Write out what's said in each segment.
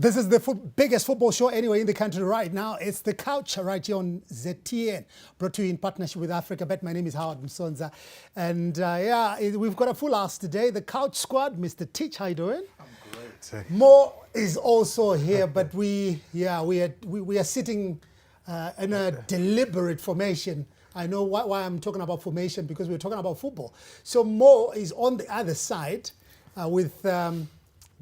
This is the biggest football show anyway in the country right now. It's The Couch right here on ZTN, brought to you in partnership with Africa Bet. My name is Howard Msonza. And we've got a full house today. The Couch Squad, Mr. Teach, how you doing? I'm great. Mo is also here, but we are sitting in a deliberate formation. I know why I'm talking about formation, because we're talking about football. So Mo is on the other side with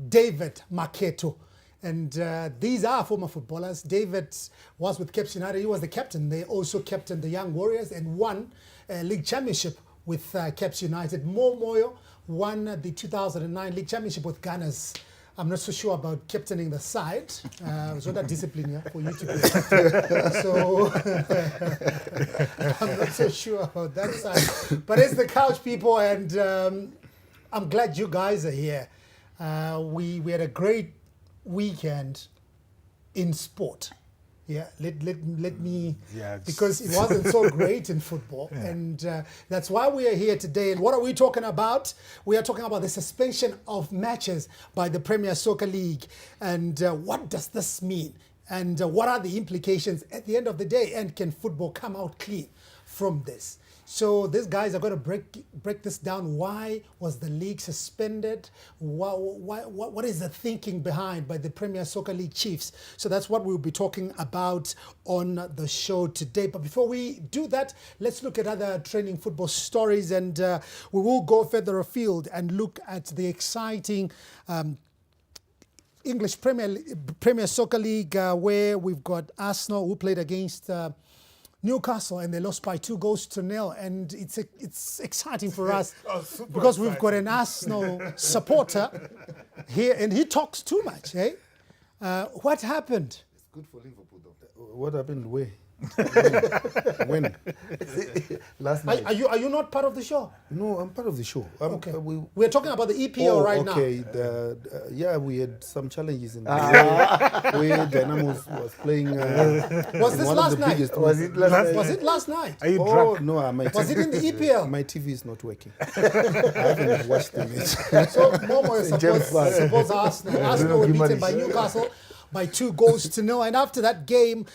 David Maketo. And these are former footballers. David was with Caps United. He was the captain. They also captained the Young Warriors and won a league championship with Caps United. Mo Moyo won the 2009 league championship with Gunners. I'm not so sure about captaining the side. It's not that discipline here for you to do. So I'm not so sure about that side. But it's The Couch, people, and I'm glad you guys are here. We had a great weekend in sport. Yeah, let me, because it wasn't so great in football. Yeah. And that's why we are here today. And what are we talking about? We are talking about the suspension of matches by the Premier Soccer League. And what does this mean? And what are the implications at the end of the day? And can football come out clean from this? So these guys are going to break this down. Why was the league suspended? What is the thinking behind by the Premier Soccer League chiefs? So that's what we'll be talking about on the show today. But before we do that, let's look at other training football stories, and we will go further afield and look at the exciting English Premier Soccer League, where we've got Arsenal, who played against Newcastle, and they lost by 2-0, and it's exciting for us because we've got an Arsenal supporter here, and he talks too much. Eh? What happened? It's good for Liverpool, though. What happened? Where? When? Last night. Are you not part of the show? No, I'm part of the show. Okay. We're talking about the EPL right now. Okay. We had some challenges in the where Dynamo was playing. Was this last night? Was it last night? Are you drunk? No, my was it in the EPL? My TV is not working. I haven't watched the match. So Momo supports Arsenal. Arsenal were beaten by Newcastle by 2-0. And after that game,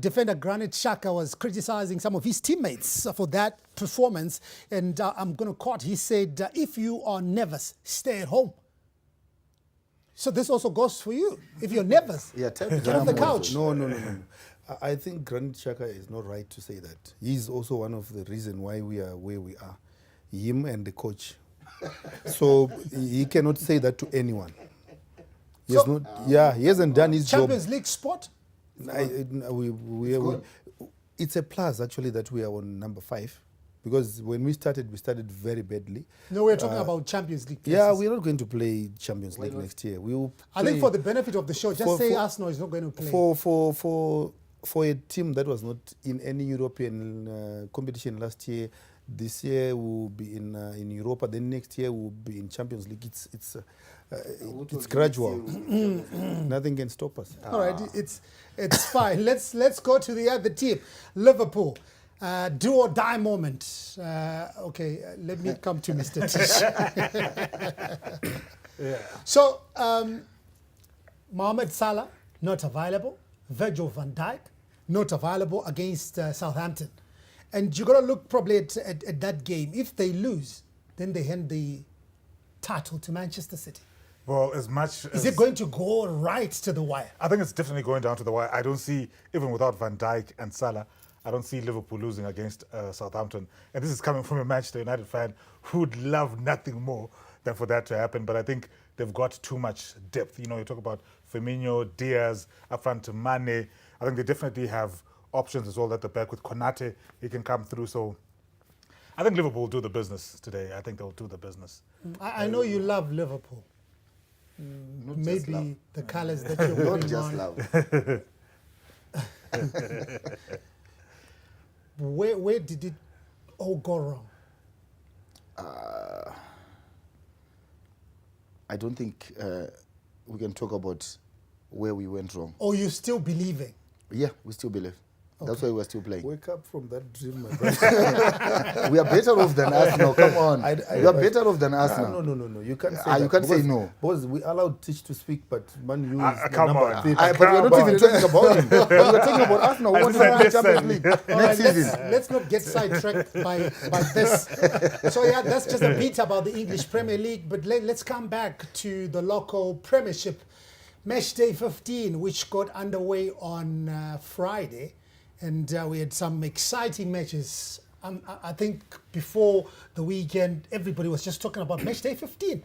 defender Granit Xhaka was criticizing some of his teammates for that performance. And I'm going to quote, he said, if you are nervous, stay at home. So this also goes for you. If you're nervous, get off the couch. No. I think Granit Xhaka is not right to say that. He's also one of the reasons why we are where we are. Him and the coach. So he cannot say that to anyone. He hasn't done his Champions job. League spot? It's a plus, actually, that we are on number 5. Because when we started very badly. No, we're talking about Champions League places. Yeah, we're not going to play Champions League next year. We will I think for the benefit of the show, just say Arsenal is not going to play. For a team that was not in any European competition last year, this year we'll be in Europa. Then next year we'll be in Champions League. It's gradual. Nothing can stop us. All right, it's fine. Let's go to the other team, Liverpool. Do or die moment. Let me come to Mr. Tish. So, Mohamed Salah not available. Virgil van Dijk not available against Southampton. And you got to look probably at that game. If they lose, then they hand the title to Manchester City. Well, as much as... Is it going to go right to the wire? I think it's definitely going down to the wire. I don't see, even without Van Dijk and Salah, I don't see Liverpool losing against Southampton. And this is coming from a Manchester United fan who would love nothing more than for that to happen. But I think they've got too much depth. You know, you talk about Firmino, Diaz, up front to Mane. I think they definitely have options as well at the back with Konate. He can come through. So I think Liverpool will do the business today. I think they'll do the business. I know you love Liverpool. Maybe the colours that you're wearing not just love. Where did it all go wrong? I don't think we can talk about where we went wrong. Or you still believing? Yeah, we still believe. That's why we're still playing. Wake up from that dream, my brother. We are better off than Arsenal. Come on. We are better off than Arsenal. No. You can't say Ah, you that can't say because- no. Because we allowed Teach to speak, but Man U is the come number on. three. But we're not even talking about him. We're talking about Arsenal. We want to win the Champions League All next right, season. let's not get sidetracked by this. So yeah, that's just a bit about the English Premier League. But let's come back to the local Premiership. Match day 15, which got underway on Friday. And we had some exciting matches. I think before the weekend, everybody was just talking about match day 15.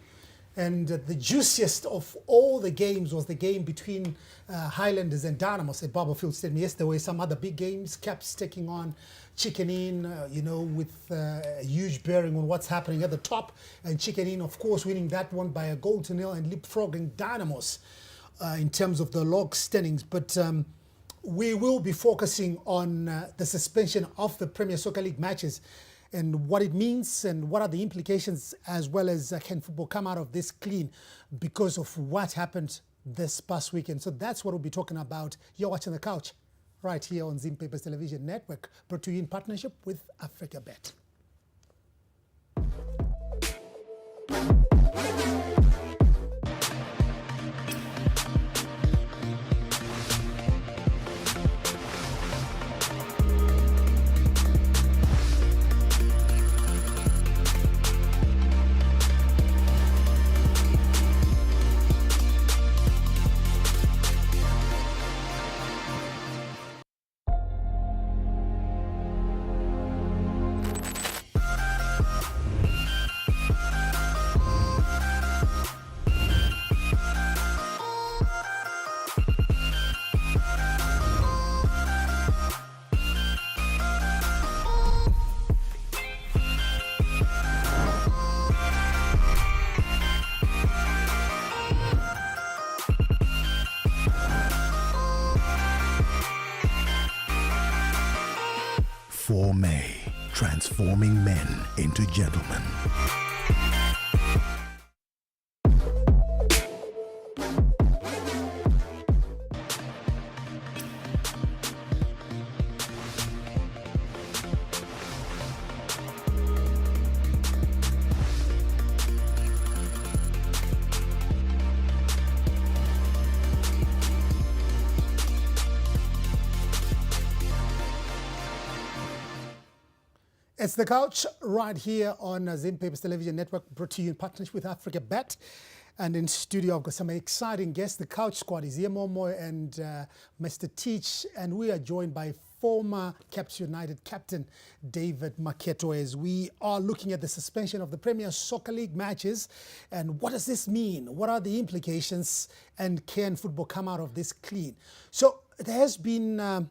And the juiciest of all the games was the game between Highlanders and Dynamos at Barbourfield Stadium. Yes, there were some other big games, Caps taking on Chicken Inn, with a huge bearing on what's happening at the top. And Chicken Inn, of course, winning that one by 1-0 and leapfrogging Dynamos in terms of the log standings. But we will be focusing on the suspension of the Premier Soccer League matches and what it means and what are the implications, as well as can football come out of this clean because of what happened this past weekend. So that's what we'll be talking about. You're watching The Couch right here on Zim Papers Television Network, brought to you in partnership with Africa Bet. For May, transforming men into gentlemen. It's The Couch right here on Zim Papers Television Network, brought to you in partnership with Africa Bet. And in studio, I've got some exciting guests. The Couch Squad is here, Momo and Mr. Teach. And we are joined by former Caps United captain David Maketo, as we are looking at the suspension of the Premier Soccer League matches. And what does this mean? What are the implications? And can football come out of this clean? So there has been a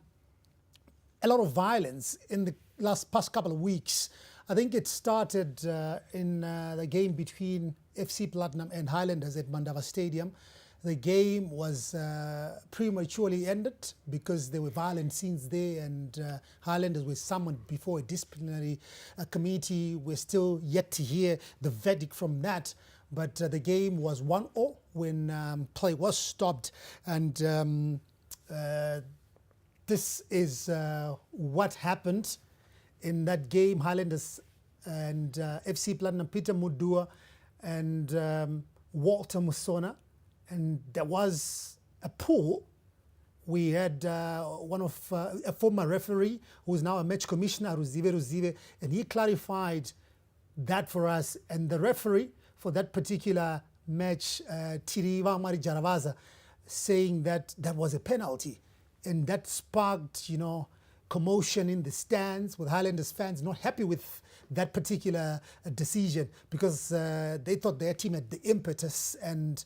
lot of violence in the past couple of weeks. I think it started in the game between FC Platinum and Highlanders at Mandava Stadium. The game was prematurely ended because there were violent scenes there, and Highlanders were summoned before a disciplinary committee. We're still yet to hear the verdict from that. But the game was 1-0 when play was stopped, and this is what happened in that game. Highlanders and FC Platinum, Peter Mudua and Walter Musona. And there was a pool. We had a former referee who is now a match commissioner, Ruzive, and he clarified that for us. And the referee for that particular match, Tiriva Mari Jaravaza, saying that that was a penalty. And that sparked, commotion in the stands, with Highlanders fans not happy with that particular decision, because they thought their team had the impetus and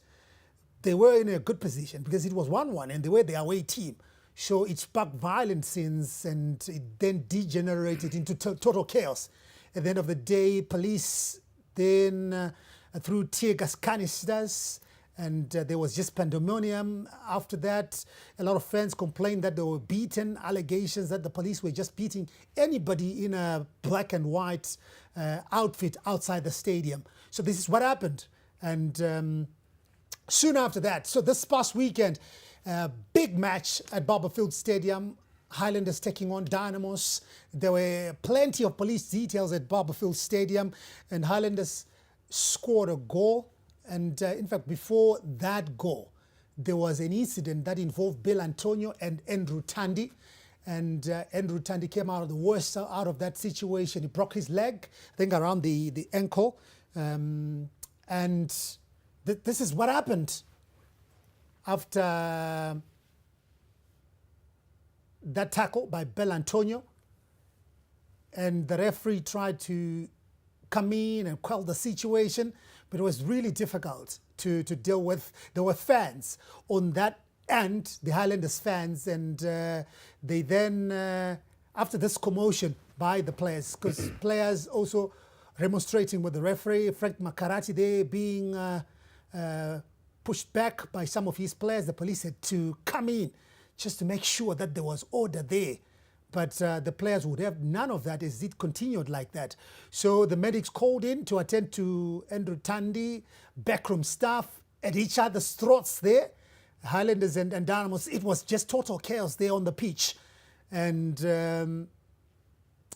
they were in a good position because it was 1-1 and they were the away team. So it sparked violent scenes and it then degenerated into total chaos. At the end of the day, police then threw tear gas canisters, and there was just pandemonium. After that, a lot of fans complained that they were beaten, allegations that the police were just beating anybody in a black and white outfit outside the stadium. So this is what happened. And soon after that, so this past weekend, big match at Barbourfield Stadium. Highlanders taking on Dynamos. There were plenty of police details at Barbourfield Stadium, and Highlanders scored a goal. And in fact, before that goal, there was an incident that involved Bill Antonio and Andrew Tandy. And Andrew Tandy came out of the worst out of that situation. He broke his leg, I think around the ankle. This is what happened after that tackle by Bill Antonio. And the referee tried to come in and quell the situation, but it was really difficult to deal with. There were fans on that end, the Highlanders fans, and they then, after this commotion by the players, because players also demonstrating with the referee, Frank Makarati there being pushed back by some of his players, the police had to come in just to make sure that there was order there. But the players would have none of that as it continued like that. So the medics called in to attend to Andrew Tandy, backroom staff at each other's throats there. Highlanders and Dynamos, it was just total chaos there on the pitch. And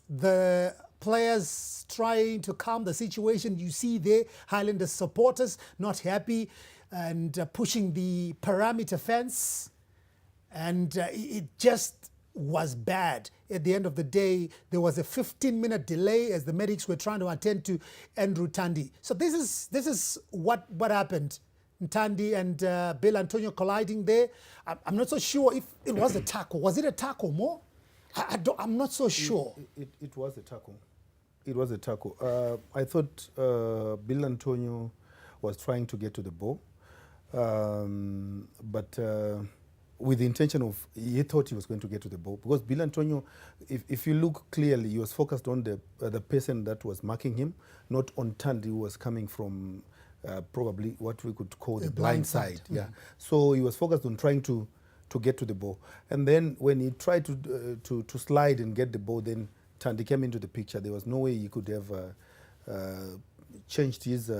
the players trying to calm the situation. You see there, Highlanders supporters not happy and pushing the perimeter fence. And it just was bad. At the end of the day, there was a 15-minute delay as the medics were trying to attend to Andrew Tandy. So this is what happened. Tandy and Bill Antonio colliding there. I'm not so sure if it was a tackle. Was it a tackle more? I'm not so sure. It was a tackle. It was a tackle. I thought Bill Antonio was trying to get to the ball, but with the intention of, he thought he was going to get to the ball, because Bill Antonio, if you look clearly, he was focused on the person that was marking him, not on Tandy, who was coming from probably what we could call the blind side. Yeah. So he was focused on trying to get to the ball. And then when he tried to slide and get the ball, then Tandy came into the picture. There was no way he could have changed his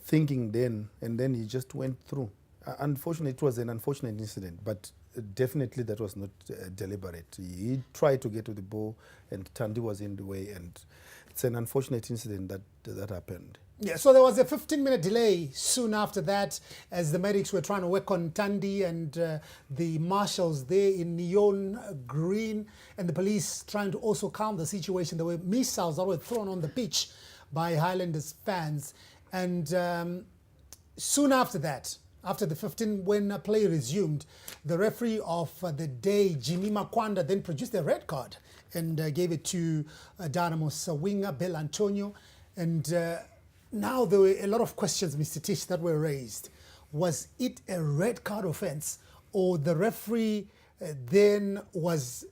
thinking then, and then he just went through. Unfortunately, it was an unfortunate incident, but definitely that was not deliberate. He tried to get to the ball, and Tandy was in the way, and it's an unfortunate incident that happened. Yeah, so there was a 15-minute delay soon after that as the medics were trying to work on Tandy and the marshals there in neon green, and the police trying to also calm the situation. There were missiles that were thrown on the pitch by Highlanders fans. And soon after that, after the 15, when play resumed, the referee of the day, Jimmy Makwanda, then produced a red card and gave it to Dynamos winger Bill Antonio. And now there were a lot of questions, Mr. Tish, that were raised. Was it a red card offense, or the referee then was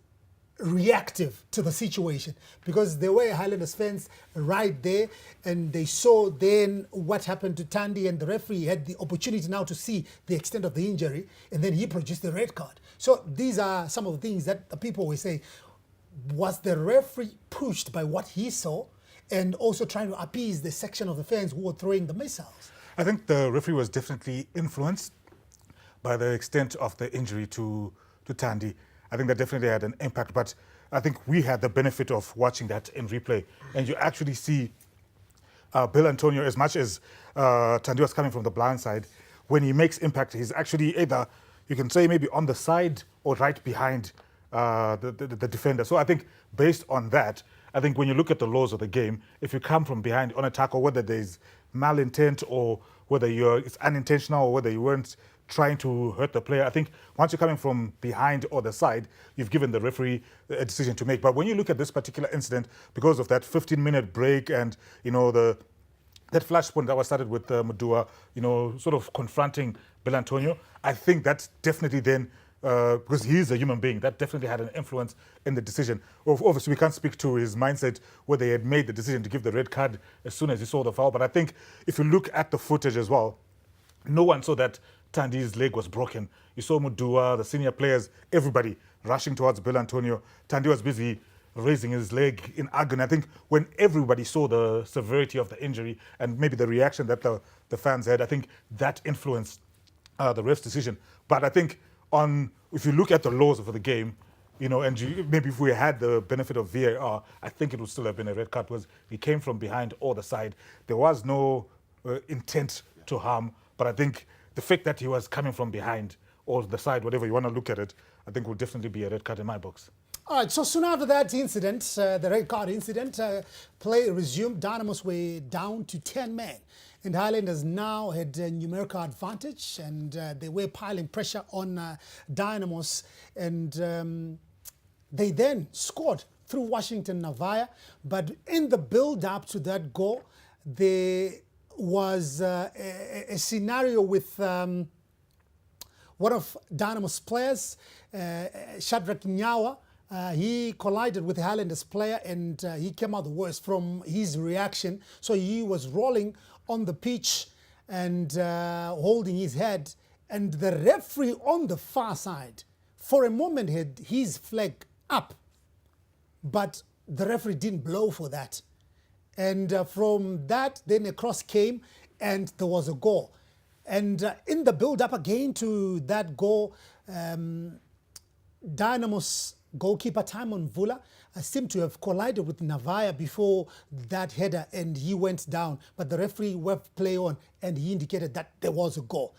reactive to the situation? Because there were Highlanders fans right there, and they saw then what happened to Tandy, and the referee had the opportunity now to see the extent of the injury, and then he produced the red card. So these are some of the things that the people will say. Was the referee pushed by what he saw, and also trying to appease the section of the fans who were throwing the missiles? I think the referee was definitely influenced by the extent of the injury to Tandy. I think that definitely had an impact, but I think we had the benefit of watching that in replay. And you actually see Bill Antonio, as much as Tandy was coming from the blind side, when he makes impact, he's actually either, you can say maybe on the side or right behind the defender. So I think based on that, I think when you look at the laws of the game, if you come from behind on a tackle, whether there's malintent or whether it's unintentional or whether you weren't trying to hurt the player, I think once you're coming from behind or the side, you've given the referee a decision to make. But when you look at this particular incident, because of that 15-minute break and, you know, that flashpoint that was started with Mudua, you know, sort of confronting Bill Antonio, I think that's definitely then, because he's a human being, that definitely had an influence in the decision. Obviously, we can't speak to his mindset whether he had made the decision to give the red card as soon as he saw the foul. But I think if you look at the footage as well, no one saw that Tandy's leg was broken. You saw Mudua, the senior players, everybody rushing towards Bill Antonio. Tandy was busy raising his leg in agony. I think when everybody saw the severity of the injury and maybe the reaction that the fans had, I think that influenced the ref's decision. But I think if you look at the laws of the game, You know, and maybe if we had the benefit of VAR, I think it would still have been a red card because he came from behind or the side. There was no intent to harm, but I think the fact that he was coming from behind or the side, whatever you want to look at it, I think will definitely be a red card in my books. All right, so soon after that incident, the red card incident, play resumed. Dynamos were down to 10 men. And Highlanders now had a numerical advantage, and they were piling pressure on Dynamos. And they then scored through Washington Navaya. But in the build-up to that goal, there was a scenario with one of Dynamo's players, Shadrack Nyawa. He collided with the Highlanders player, and he came out the worst from his reaction. So he was rolling on the pitch and holding his head. And the referee on the far side, for a moment, had his flag up. But the referee didn't blow for that. And from that, then a cross came and there was a goal. And in the build-up again to that goal, Dynamo's goalkeeper Timon Vula seemed to have collided with Navaya before that header, and he went down. But the referee waved play on, and he indicated that there was a goal.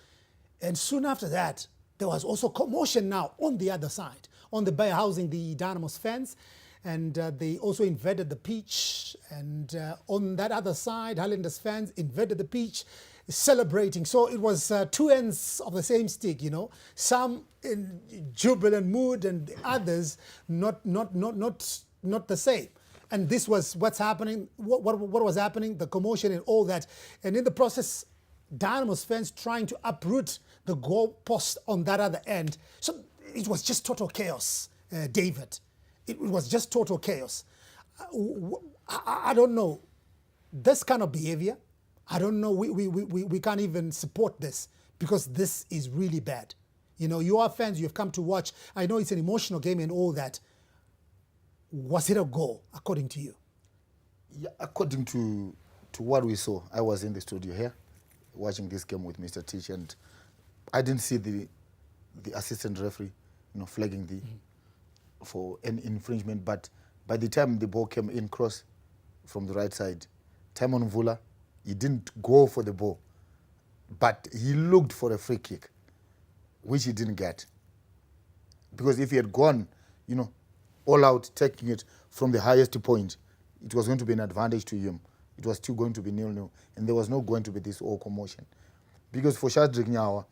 And soon after that, there was also commotion now on the other side, on the bay housing the Dynamo's fans. And they also invaded the pitch. And on that other side, Highlanders fans invaded the pitch, celebrating. So it was two ends of the same stick, you know. Some in jubilant mood, and the others not the same. And this was what's happening. What was happening? The commotion and all that. And in the process, Dynamo's fans trying to uproot the goal post on that other end. So it was just total chaos, David. It was just total chaos. I don't know. This kind of behavior, I don't know. We can't even support this because this is really bad. You know, you are fans, you've come to watch. I know it's an emotional game and all that. Was it a goal, according to you? Yeah, according to what we saw, I was in the studio here watching this game with Mr. Teach, and I didn't see the assistant referee, you know, flagging for an infringement. But by the time the ball came in cross from the right side, Timon Vula, he didn't go for the ball, but he looked for a free kick, which he didn't get. Because if he had gone, you know, all out, taking it from the highest point, it was going to be an advantage to him. It was still going to be 0-0, and there was not going to be this all commotion. Because for Shadrack Nyawa,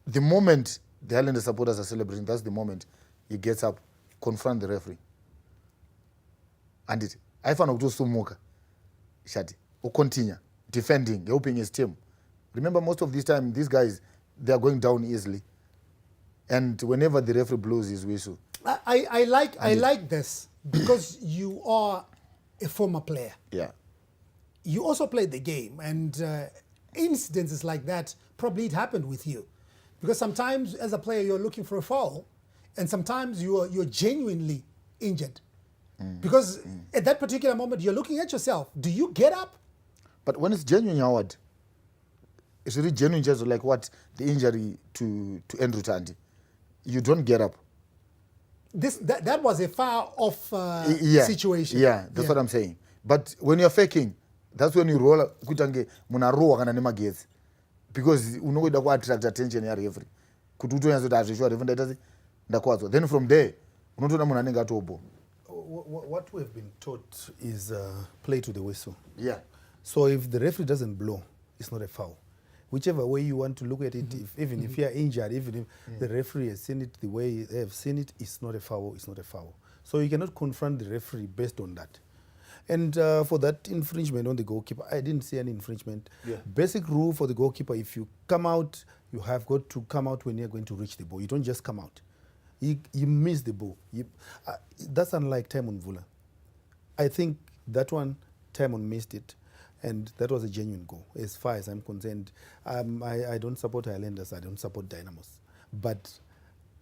the moment the Highlanders supporters are celebrating, that's the moment he gets up, confront the referee. And I found out Sumuka, Shadi, or continue defending, helping his team. Remember, most of this time, these guys, they are going down easily. And whenever the referee blows his whistle. I like this because you are a former player. Yeah. You also played the game, and incidences like that, probably it happened with you. Because sometimes as a player, you're looking for a foul, and sometimes you're genuinely injured. Because at that particular moment, you're looking at yourself. Do you get up? But when it's genuine, Howard, it's really genuine, just like what the injury to Andrew Tandy. You don't get up. That was a far off situation. Yeah, that's what I'm saying. But when you're faking, that's when you roll kutange munaroa kana nemagezi. Because unoida ku attract attention ya referee. Kuti utonyazo kuti azvishuwa referee ndaita ndakwadzwa. Then from there, unotoona munhu anenge atobo. What we've been taught is play to the whistle. Yeah. So if the referee doesn't blow, it's not a foul. Whichever way you want to look at it, even if you are injured, even if the referee has seen it the way they have seen it, it's not a foul, it's not a foul. So you cannot confront the referee based on that. And for that infringement on the goalkeeper, I didn't see any infringement. Yeah. Basic rule for the goalkeeper, if you come out, you have got to come out when you're going to reach the ball. You don't just come out. You miss the ball. That's unlike Timon Vula. I think that one, Timon missed it. And that was a genuine goal, as far as I'm concerned. I don't support Highlanders, I don't support Dynamos. But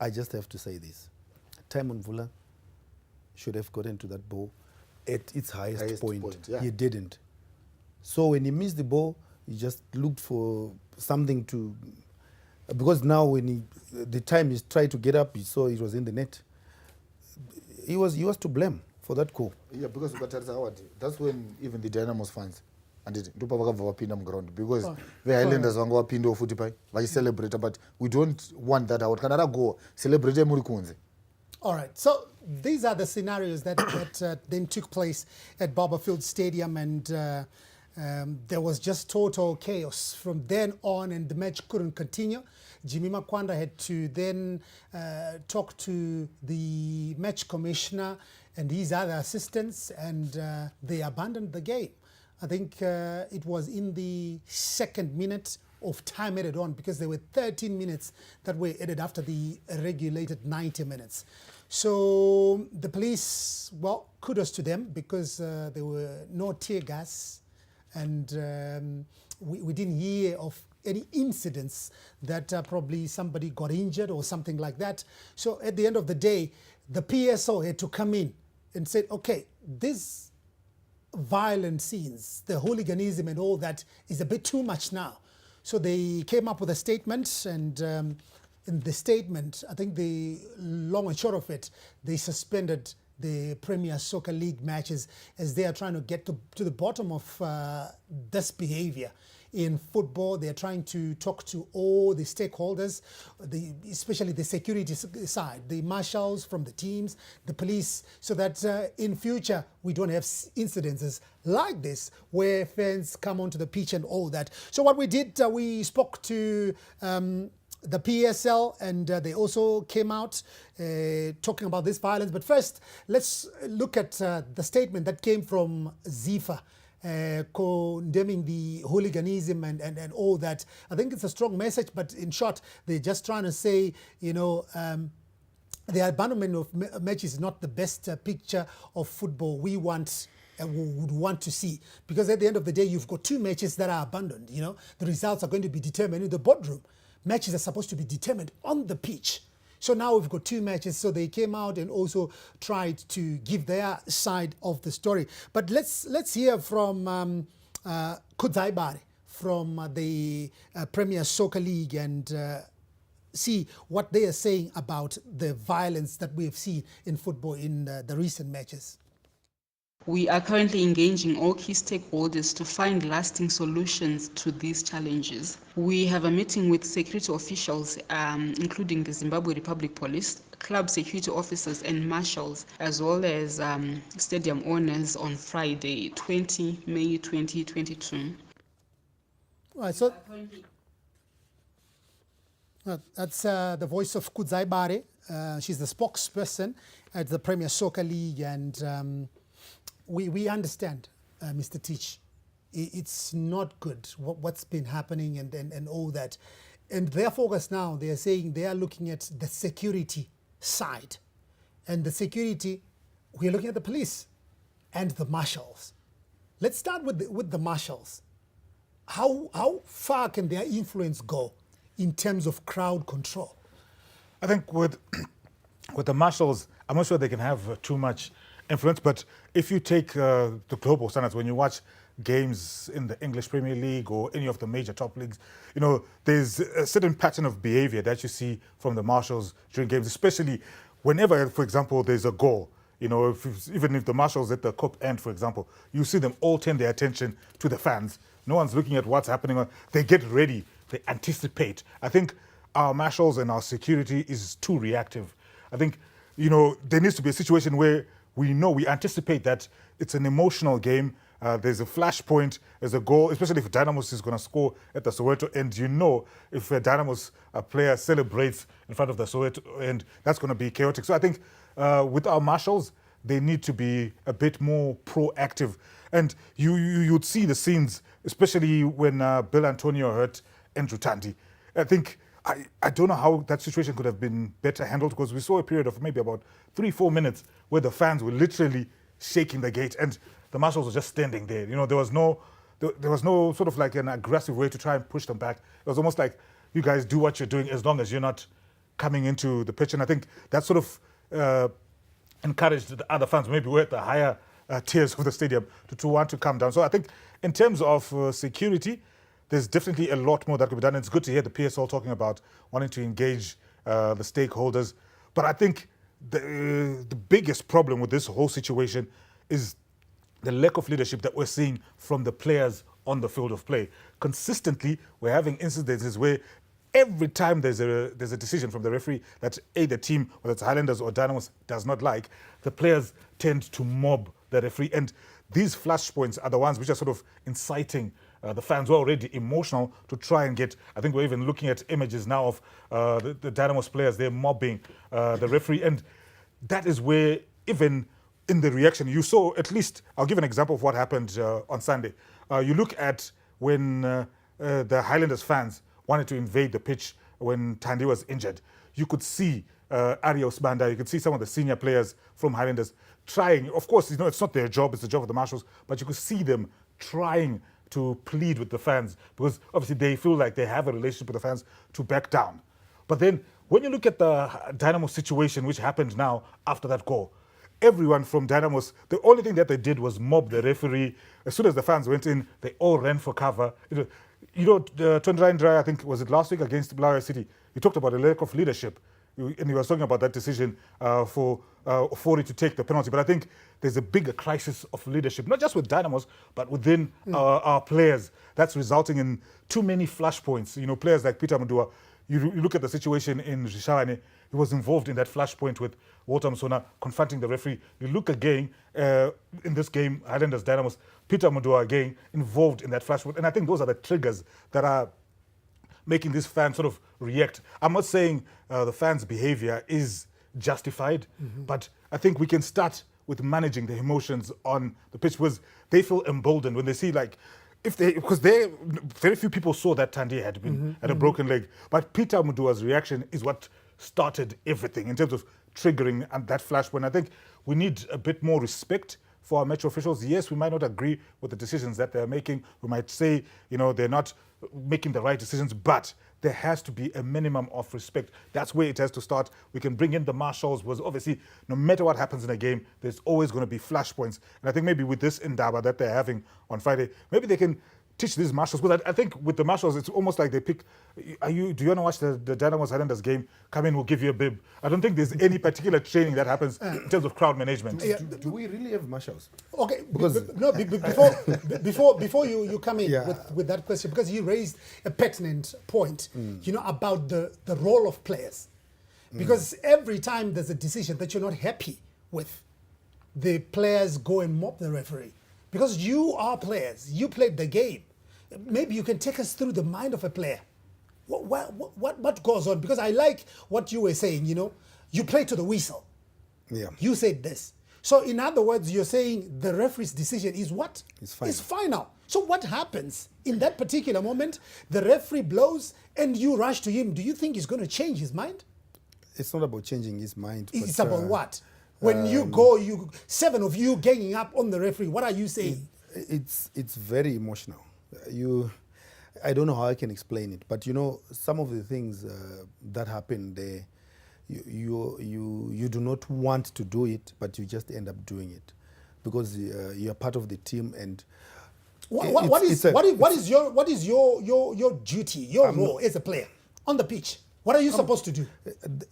I just have to say this. Timon Vula should have gotten to that ball at its highest point. Yeah. He didn't. So when he missed the ball, he just looked for something to... Because now when the time he tried to get up, he saw it was in the net. he was to blame for that goal. Yeah, because ukatarisa Howard, that's when even the Dynamos fans anditi ndipo vakabva vapinda muground because the Highlanders vanga vapindawo futi pai vachicelebrate, but we don't want that out. Kana ragowa celebrate muri kunze. All right, so these are the scenarios that, then took place at Barberfield Stadium, and there was just total chaos from then on, and the match couldn't continue. Jimmy Makwanda had to then talk to the match commissioner and his other assistants, and they abandoned the game. I think it was in the second minute of time added on, because there were 13 minutes that were added after the regulated 90 minutes. So the police, well, kudos to them, because there were no tear gas, and we didn't hear of any incidents that probably somebody got injured or something like that. So at the end of the day, the PSO had to come in and said, okay, this violent scenes, the hooliganism and all that is a bit too much now. So they came up with a statement, and in the statement, I think the long and short of it, they suspended the Premier Soccer League matches as they are trying to get to the bottom of this behavior in football. They are trying to talk to all the stakeholders, especially the security side, the marshals from the teams, the police, so that in future we don't have incidences like this where fans come onto the pitch and all that. So what we did, we spoke to the PSL, and they also came out talking about this violence. But first, let's look at the statement that came from ZIFA, condemning the hooliganism and all that. I think it's a strong message, but in short, they're just trying to say, you know, the abandonment of matches is not the best picture of football we want would want to see, because at the end of the day, you've got two matches that are abandoned. You know, the results are going to be determined in the boardroom. Matches are supposed to be determined on the pitch. So now we've got two matches. So they came out and also tried to give their side of the story. But let's hear from Kudzai Bare from the Premier Soccer League, and see what they are saying about the violence that we have seen in football in the recent matches. We are currently engaging all key stakeholders to find lasting solutions to these challenges. We have a meeting with security officials, including the Zimbabwe Republic Police, club security officers and marshals, as well as stadium owners on Friday, 20 May 2022. Right, so that's the voice of Kudzai Bare. She's the spokesperson at the Premier Soccer League, and we understand, Mr. Teach, it's not good what's been happening and all that. And their focus now, they are saying they are looking at the security side. And the security, we're looking at the police and the marshals. Let's start with the marshals. How far can their influence go in terms of crowd control? I think with the marshals, I'm not sure they can have too much influence, but if you take the global standards, when you watch games in the English Premier League or any of the major top leagues, you know, there's a certain pattern of behavior that you see from the marshals during games, especially whenever, for example, there's a goal. You know, even if the marshals at the cup end, for example, you see them all turn their attention to the fans. No one's looking at what's happening. They get ready. They anticipate. I think our marshals and our security is too reactive. I think, you know, there needs to be a situation where we anticipate that it's an emotional game. There's a flashpoint, there's a goal, especially if Dynamos is going to score at the Soweto end. You know, if a Dynamos player celebrates in front of the Soweto end, that's going to be chaotic. So I think with our marshals, they need to be a bit more proactive. And you'd see the scenes, especially when Bill Antonio hurt Andrew Tandy. I think, I don't know how that situation could have been better handled, because we saw a period of maybe about 3-4 minutes where the fans were literally shaking the gate and the marshals were just standing there. You know, there was no sort of like an aggressive way to try and push them back. It was almost like, you guys do what you're doing as long as you're not coming into the pitch. And I think that sort of encouraged the other fans, maybe we're at the higher tiers of the stadium, to want to come down. So I think in terms of security, there's definitely a lot more that could be done. It's good to hear the PSL talking about wanting to engage the stakeholders. But I think the biggest problem with this whole situation is the lack of leadership that we're seeing from the players on the field of play. Consistently, we're having incidences where every time there's a decision from the referee that the team, whether it's Highlanders or Dynamos, does not like, the players tend to mob the referee. And these flashpoints are the ones which are sort of inciting the fans who are already emotional to try and get. I think we're even looking at images now of the Dynamos players. They're mobbing the referee, and that is where even in the reaction you saw. At least I'll give an example of what happened on Sunday. You look at when the Highlanders fans wanted to invade the pitch when Thandi was injured. You could see Arios Banda, you could see some of the senior players from Highlanders trying. Of course, it's not their job, it's the job of the marshals, but you could see them trying to plead with the fans because obviously they feel like they have a relationship with the fans to back down. But then when you look at the Dynamo situation, which happened now after that goal, everyone from Dynamos, the only thing that they did was mob the referee. As soon as the fans went in, they all ran for cover. Tondra, I think, was it last week against Blair City? He talked about a lack of leadership. And he was talking about that decision for Ofori to take the penalty. But I think there's a bigger crisis of leadership, not just with Dynamos, but within our players. That's resulting in too many flashpoints. Players like Peter Mudua, you look at the situation in Rishavane, he was involved in that flashpoint with Walter Msona confronting the referee. You look again in this game, Highlanders Dynamos, Peter Mudua again involved in that flashpoint. And I think those are the triggers that are making these fans sort of react. I'm not saying the fans' behavior is justified, but I think we can start with managing the emotions on the pitch because they feel emboldened when they see because very few people saw that Thandi had a broken leg. But Peter Mudua's reaction is what started everything in terms of triggering and that flashpoint. I think we need a bit more respect for our metro officials. Yes, we might not agree with the decisions that they're making. We might say, they're not making the right decisions, but there has to be a minimum of respect. That's where it has to start. We can bring in the marshals, because obviously, no matter what happens in a game, there's always going to be flashpoints. And I think maybe with this Indaba that they're having on Friday, maybe they can teach these marshals. Because I think with the marshals, it's almost like they pick, do you want to watch the Dynamos Highlanders game? Come in, we'll give you a bib. I don't think there's any particular training that happens in terms of crowd management. Do we really have marshals? Okay, Because- before you come in with that question, because you raised a pertinent point, about the role of players. Because every time there's a decision that you're not happy with, the players go and mob the referee. Because you are players, you played the game. Maybe you can take us through the mind of a player. What goes on? Because I like what you were saying, you play to the whistle. Yeah. You said this. So in other words, you're saying the referee's decision is what? It's final. It's final. So what happens in that particular moment? The referee blows and you rush to him. Do you think he's going to change his mind? It's not about changing his mind. It's but, about what? When you go, seven of you ganging up on the referee, what are you saying? It's very emotional. I don't know how I can explain it, but some of the things that happen there, you do not want to do it, but you just end up doing it because you're part of the team. And what is your duty, your role as a player on the pitch? What are you supposed to do?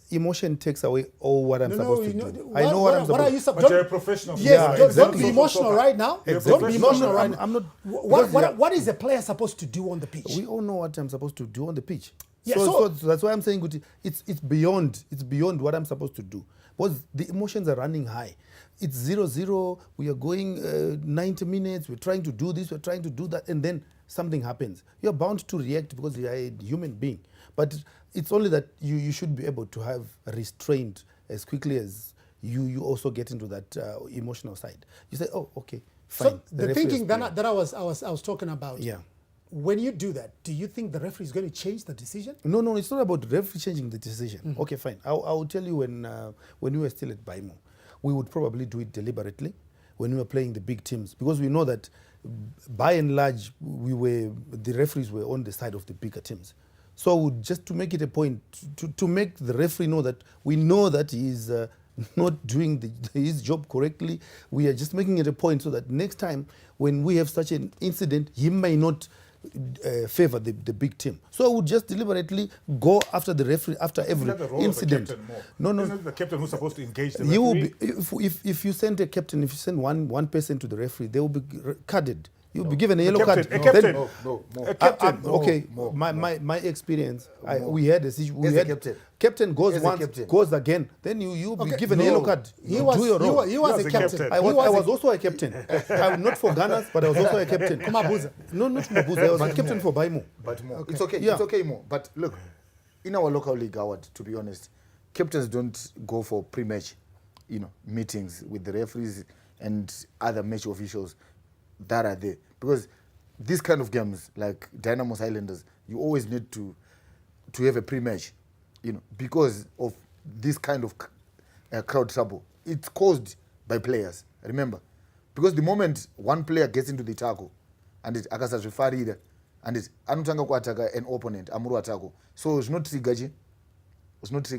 Emotion takes away all what I'm supposed to do. I know what I'm supposed to do. But you're a professional. Yes, don't be emotional right now. Exactly. Don't be emotional right now. I'm not. What is a player supposed to do on the pitch? We all know what I'm supposed to do on the pitch. Yeah, so that's why I'm saying it's beyond what I'm supposed to do. Because the emotions are running high. It's 0-0. We are going 90 minutes. We're trying to do this. We're trying to do that, and then something happens. You're bound to react because you are a human being. But it's only that you should be able to have restraint as quickly as you also get into that emotional side. You say, oh, okay, fine. So the thinking that I was talking about. Yeah. When you do that, do you think the referee is going to change the decision? No, it's not about the referee changing the decision. Okay, fine. I will tell you when we were still at Baimo, we would probably do it deliberately when we were playing the big teams because we know that by and large the referees were on the side of the bigger teams. So just to make it a point, to make the referee know that we know that he is not doing his job correctly, we are just making it a point so that next time when we have such an incident, he may not favor the big team. So I would just deliberately go after the referee after every Isn't that the role incident. Of the captain No, more? no. Isn't it the captain who's supposed to engage the He will referee? be, if you send a captain, if you send one person to the referee, they will be carded. You'll be given a yellow card. A captain. Then- A captain. okay, my experience, we had a situation. We As a had captain. captain goes As a once, captain. goes again. Then you be Okay, given a yellow card. He was, Do your role. he was was a a captain. captain. I was, He I a- was also a captain. I'm not for Ghana, but I was also a captain. Kumabuza. No, not Mabuza. I was a captain for Baimo. But more. It's okay. Yeah. It's okay more. But look, in our local league, Howard, to be honest, captains don't go for pre-match, meetings with the referees and other match officials that are there. Because these kind of games, like Dynamos Highlanders, you always need to have a pre-match, because of this kind of crowd trouble. It's caused by players, remember. Because the moment one player gets into the tackle, and it akasazvifarira, and it anotanga kuataka an opponent, amuru atako. So it's not trigger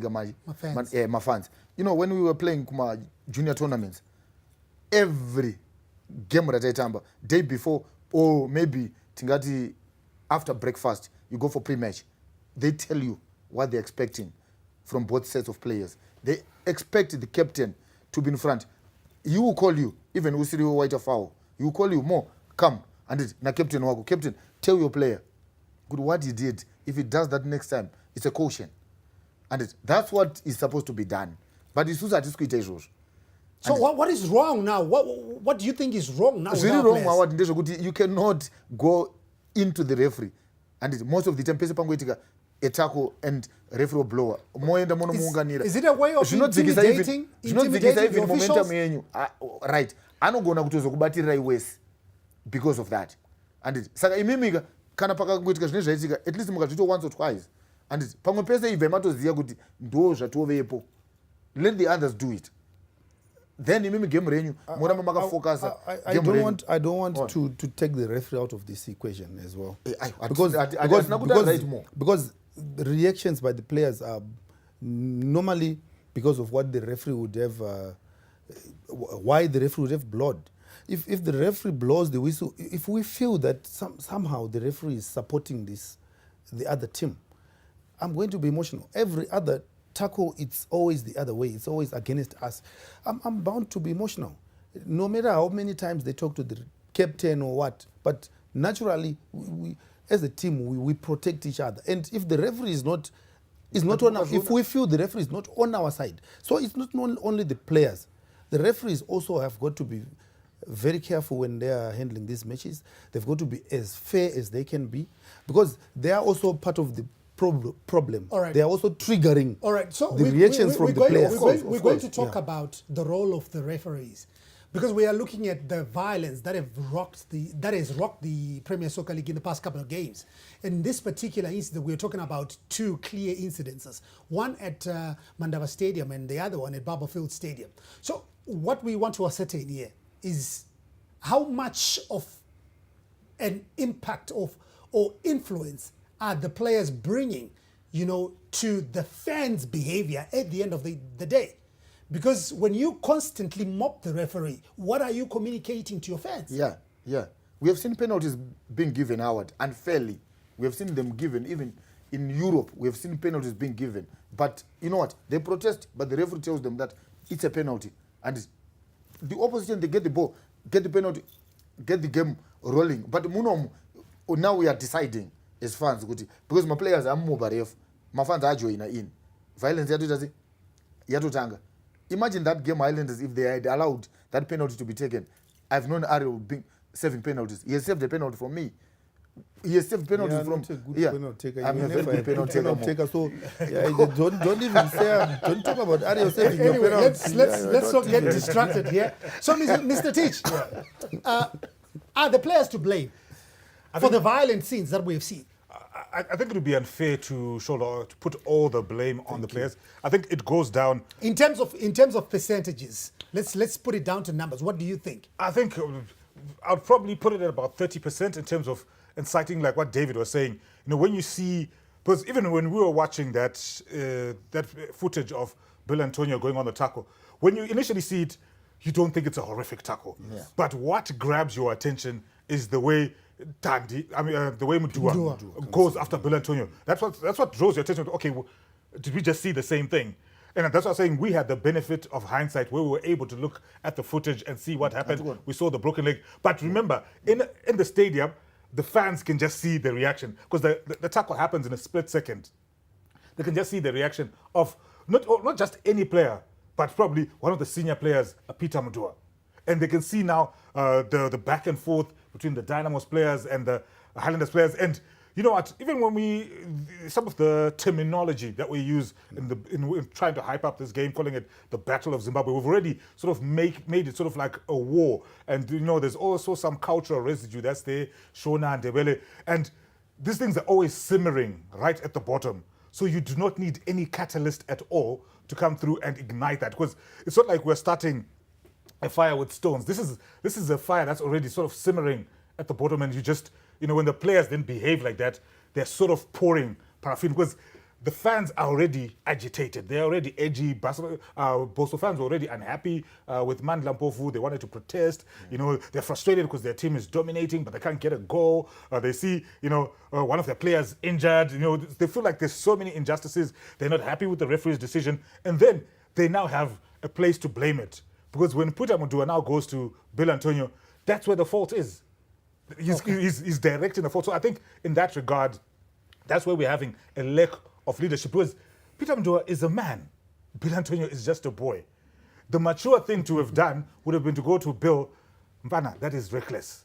maji. My fans. When we were playing kuma junior tournaments, every game rataitamba, day before, or maybe tingati after breakfast, you go for pre-match. They tell you what they're expecting from both sets of players. They expect the captain to be in front. He will call you, even Usiri White Foul. He will call you more. Come and na captain wako. Captain, tell your player good what he did. If he does that next time, it's a caution. And that's what is supposed to be done. But it's So what is wrong now? What do you think is wrong now? It's with really our wrong. players? Howard Ndezhokuti, you cannot go into the referee, and most of the time pese pangoitika a tackle and referee blower. Moenda mono muunganira. Is it a way of intimidating the momentum officials? yenyu? Right. Anogona kutozokubatirira iwese because of that. And saka imimika kana pakangoitika zvine zvaitika, at least mukazviita once or twice. And pamwe pese ibve matoziva kuti ndo zvatovepo. Let the others do it. Then imimi game renyu moramba makafocus. I don't want to take the referee out of this equation as well. Because the reactions by the players are normally because of what the referee would have, why the referee would have blood. If the referee blows the whistle, if we feel that somehow the referee is supporting the other team, I'm going to be emotional. Every other tackle, it's always the other way. It's always against us. I'm bound to be emotional. No matter how many times they talk to the captain or what, but naturally, we as a team, we protect each other. And if the referee is not on our, if we feel the referee is not on our side, so it's not only the players. The referees also have got to be very careful when they are handling these matches. They've got to be as fair as they can be, because they are also part of the problem. All right. They are also triggering So the reactions from the players. We're going to talk about the role of the referees, because we are looking at the violence that has rocked the Premier Soccer League in the past couple of games. In this particular incident, we're talking about two clear incidences, one at Mandava Stadium and the other one at Barbourfield Stadium. So what we want to ascertain here is how much of an impact or influence are the players bringing, to the fans' behavior at the end of the day. Because when you constantly mock the referee, what are you communicating to your fans? Yeah. We have seen penalties being given, Howard, unfairly. We have seen them given, even in Europe, we have seen penalties being given. But you know what? They protest, but the referee tells them that it's a penalty. And the opposition, they get the ball, get the penalty, get the game rolling. But now we are deciding as fans, because my players are more baref, my fans are joining in. Violence, yatotanga. Imagine that game Islanders, if they had allowed that penalty to be taken. I've known Ariel being saving penalties. He has saved the penalty from me. He has saved penalties from. Penalty taker. I'm a very good penalty taker. So don't even say. Don't talk about Ariel saving your Anyway, penalty. let's not get distracted here. So, Mr. Teach, are the players to blame for the violent scenes that we have seen? I think it would be unfair to put all the blame on the players. I think it goes down. In terms of percentages, let's put it down to numbers. What do you think? I think I'd probably put it at about 30% in terms of inciting, like what David was saying. When you see, because even when we were watching that footage of Bill Antonio going on the tackle, when you initially see it, you don't think it's a horrific tackle. Yeah. But what grabs your attention is the way Tandi, I mean, the way Mudua Mudua goes after Bill Antonio. That's what draws your attention. Okay, did we just see the same thing? And that's what I'm saying. We had the benefit of hindsight where we were able to look at the footage and see what happened. We saw the broken leg. But remember, in the stadium, the fans can just see the reaction because the tackle happens in a split second. They can just see the reaction of not just any player, but probably one of the senior players, Peter Mudua. And they can see now the back and forth between the Dynamos players and the Highlanders players. And you know what? Even when some of the terminology that we use in trying to hype up this game, calling it the Battle of Zimbabwe, we've already sort of made it sort of like a war. And you know, there's also some cultural residue that's there, Shona and Ndebele. And these things are always simmering right at the bottom. So you do not need any catalyst at all to come through and ignite that, because it's not like we're starting a fire with stones. This is a fire that's already sort of simmering at the bottom, and you just, you know, when the players then behave like that, they're sort of pouring paraffin because the fans are already agitated. They're already edgy. Boso fans were already unhappy with Mandla Mpofu. They wanted to protest. You know, they're frustrated because their team is dominating, but they can't get a goal. They see, you know, one of their players injured. You know, they feel like there's so many injustices. They're not happy with the referee's decision. And then they now have a place to blame it. Because when Peter Mudua now goes to Bill Antonio, that's where the fault is. He's directing the fault. So I think in that regard, that's where we're having a lack of leadership. Because Peter Mudua is a man. Bill Antonio is just a boy. The mature thing to have done would have been to go to Bill, Mfana, that is reckless.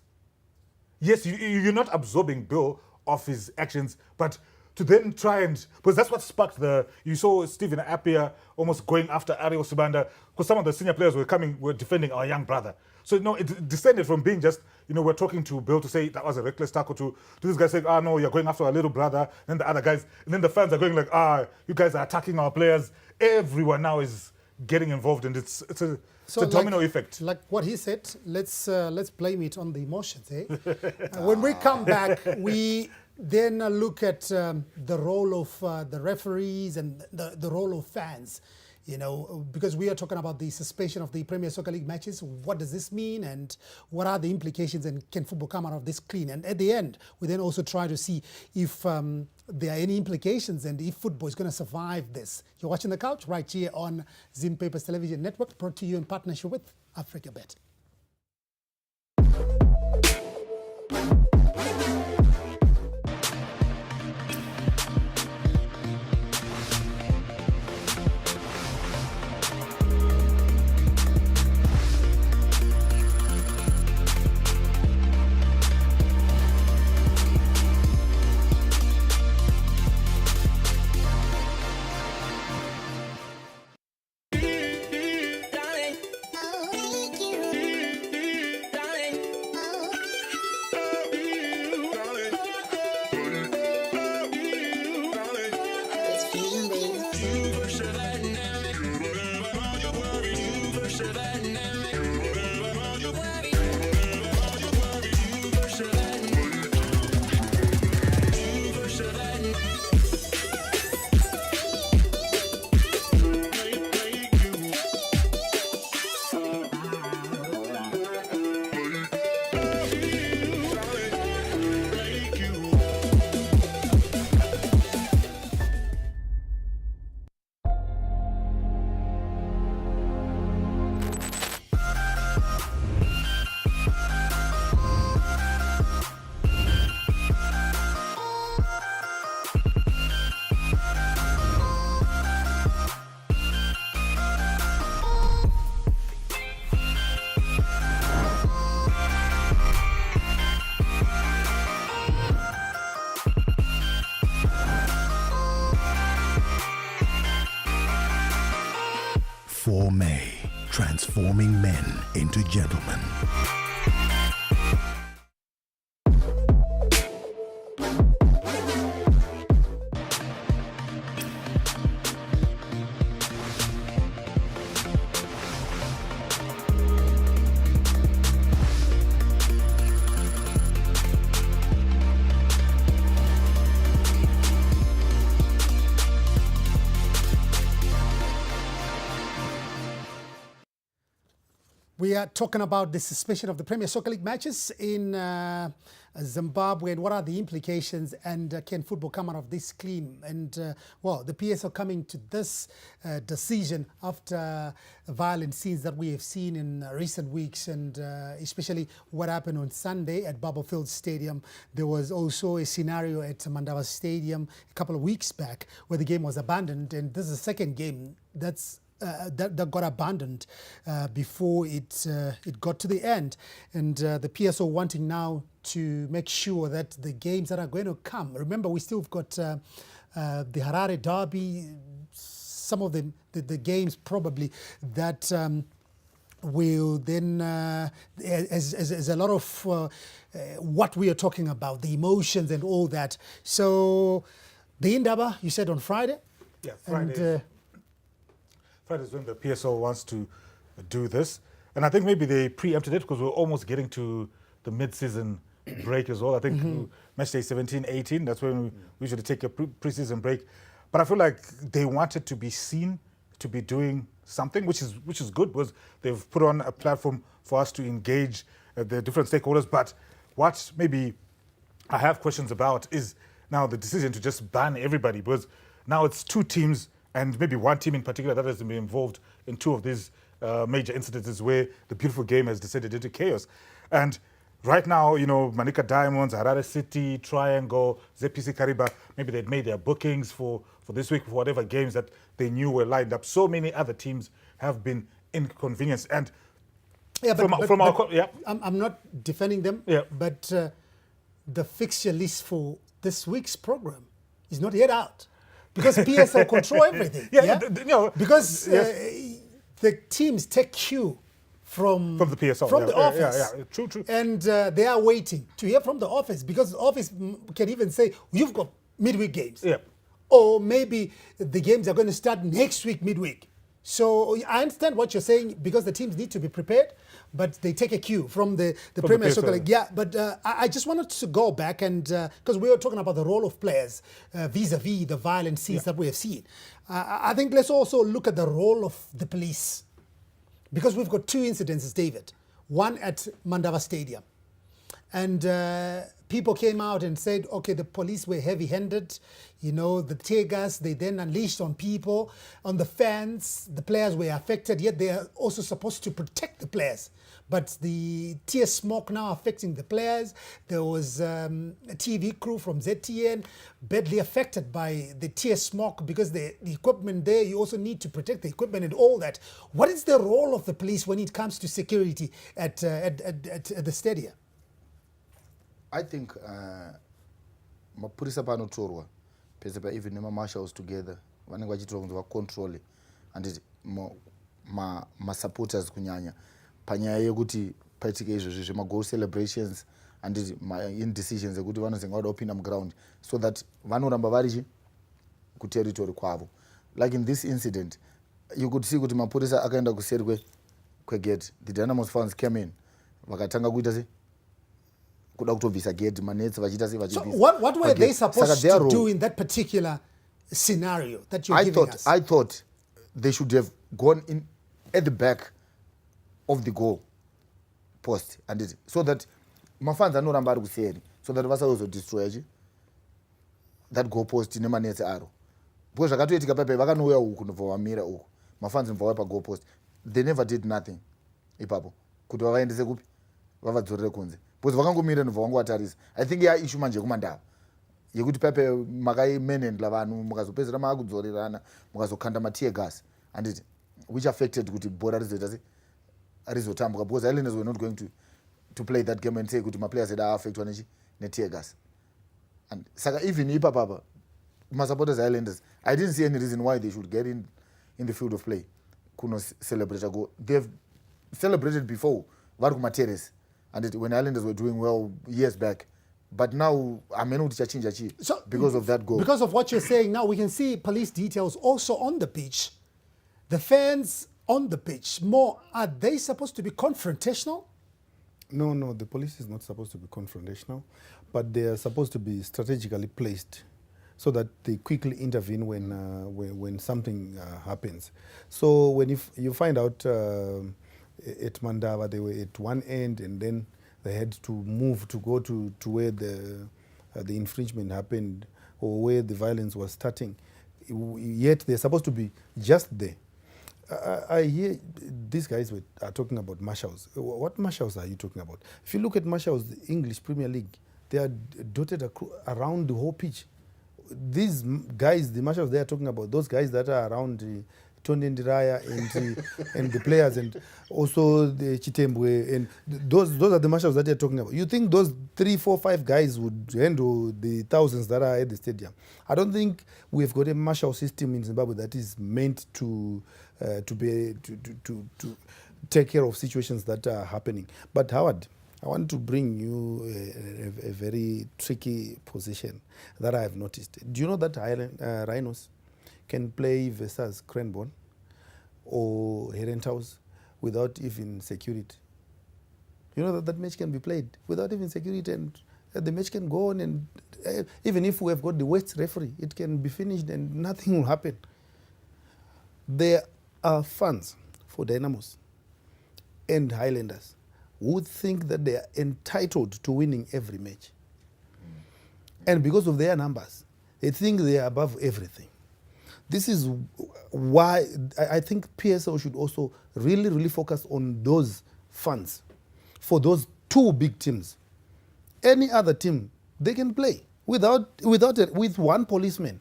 Yes, you're not absorbing Bill of his actions, but to then try and, because that's what sparked you saw Stephen Appiah almost going after Ariel Subanda, because some of the senior players were defending our young brother. So, no, it descended from being just, you know, we're talking to Bill to say that was a reckless tackle to this guy saying, no, you're going after our little brother. And then the other guys, and then the fans are going like, you guys are attacking our players. Everyone now is getting involved, and it's a domino effect. Like what he said, let's blame it on the emotions, eh? When we come back, we then look at the role of the referees and the role of fans. You know, because we are talking about the suspension of the Premier Soccer League matches. What does this mean, and what are the implications, and can football come out of this clean? And at the end, we then also try to see if there are any implications and if football is going to survive this. You're watching The Couch right here on Zim Papers Television Network, brought to you in partnership with Africa Bet. For May, transforming men into gentlemen. We are talking about the suspension of the Premier Soccer League matches in Zimbabwe and what are the implications, and can football come out of this clean? And well, the PSL coming to this decision after violent scenes that we have seen in recent weeks, and especially what happened on Sunday at Bubblefield Stadium. There was also a scenario at Mandava Stadium a couple of weeks back where the game was abandoned, and this is the second game that got abandoned before it got to the end. And the PSO wanting now to make sure that the games that are going to come, remember we still got the Harare Derby, some of the games probably that will then, as a lot of what we are talking about, the emotions and all that. So the Indaba, you said on Friday? Yeah, Friday. And, Friday is when the PSL wants to do this. And I think maybe they preempted it because we're almost getting to the mid-season break as well. I think match day 17, 18, that's when we usually take a pre-season break. But I feel like they wanted to be seen to be doing something, which is good, because they've put on a platform for us to engage the different stakeholders. But what maybe I have questions about is now the decision to just ban everybody, because now it's two teams and maybe one team in particular that has been involved in two of these major incidences where the beautiful game has descended into chaos. And right now, you know, Manica Diamonds, Harare City, Triangle, ZPC Kariba, maybe they'd made their bookings for this week for whatever games that they knew were lined up. So many other teams have been inconvenienced. And yeah, yeah. I'm not defending them, Yeah. but the fixture list for this week's program is not yet out. Because PSL control everything. Yeah. You know, because yes. The teams take cue from the PSL, from the office. Yeah. True. And they are waiting to hear from the office, because the office can even say, you've got midweek games. Yeah. Or maybe the games are going to start next week, midweek. So I understand what you're saying, because the teams need to be prepared, but they take a cue from the Premier Soccer League. Yeah, but I just wanted to go back, and because we were talking about the role of players vis-a-vis the violent scenes that we have seen. I think let's also look at the role of the police, because we've got two incidences, David. One at Mandava Stadium. And people came out and said, okay, the police were heavy-handed. You know, the tear gas they then unleashed on people, on the fans. The players were affected, yet they are also supposed to protect the players. But the tear smoke now affecting the players. There was a TV crew from ZTN badly affected by the tear smoke, because the equipment there, you also need to protect the equipment and all that. What is the role of the police when it comes to security at the stadium? I think mapurisa panotorwa pese pa even nema-marshals together vanenge vachiitira kunzi vacontrole handiti ma-supporters kunyanya panyaya yekuti paitike izvozvi zvema-goal celebrations handiti ma-indecisions ekuti vanozenga vada kupinda muground, so that vanoramba vari kuterritory kwavo. Like in this incident, you could see kuti mapurisa akaenda kuseri kwegate. The Dynamos fans came in vakatanga kuita se kuda kutobvisa gate, manets vachiita se So vachibvisa. what were they supposed to do in that particular scenario that you're giving us? I thought they should have gone in at the back of the goal post, and so that mafans anoramba ari kuseri, so that vasazodestroy that goal post nemanets aro. Because zvakatoitika pepe vakanouya uku ndobva vamira uku, mafans ndobva vauya pagoal post. They never did nothing ipapo kuti vavaendese kupi vavadzorere kunze, because vakangomira ndobva vangovatarisa. I think ya issue manje kumandava yekuti pepe makaimenendla vanhu mukazopedzera makakudzorerana mukazokanda matear gas, and which affected kuti bhora rizotambuka, because Islanders were not going to play that game and say kuti maplayers edu affectwa netear gas. And saka even ipapapa supporters Islanders, I didn't see any reason why they should get in the field of play kuno celebrate a goal. They've celebrated before vari kumaterrace, and when Islanders were doing well years back. But now ameno kuti chachinja chi because of that goal. Because of what you're saying now, we can see police details also on the pitch. The fans on the pitch, more, are they supposed to be confrontational? No, the police is not supposed to be confrontational, but they are supposed to be strategically placed so that they quickly intervene when something happens. So when you find out at Mandava. They were at one end, and then they had to move to go to where the infringement happened or where the violence was starting. Yet they're supposed to be just there. I hear these guys are talking about marshals. What marshals are you talking about? If you look at marshals, the English Premier League, they are dotted around the whole pitch. These guys, the marshals they are talking about, those guys that are around Tony Ndiraya and the players, and also the Chitembwe, and those are the marshals that they're talking about. You think those 3, 4, 5 guys would handle the thousands that are at the stadium? I don't think we've got a marshal system in Zimbabwe that is meant to take care of situations that are happening. But Howard, I want to bring you a very tricky position that I have noticed. Do you know that Rhinos can play versus Cranbourne or Herenthouse without even security? You know that match can be played without even security, and the match can go on, and even if we have got the worst referee, it can be finished and nothing will happen. There are fans for Dynamos and Highlanders who think that they are entitled to winning every match. And because of their numbers, they think they are above everything. This is why I think PSL should also really focus on those funds for those 2 big teams. Any other team, they can play with 1 policeman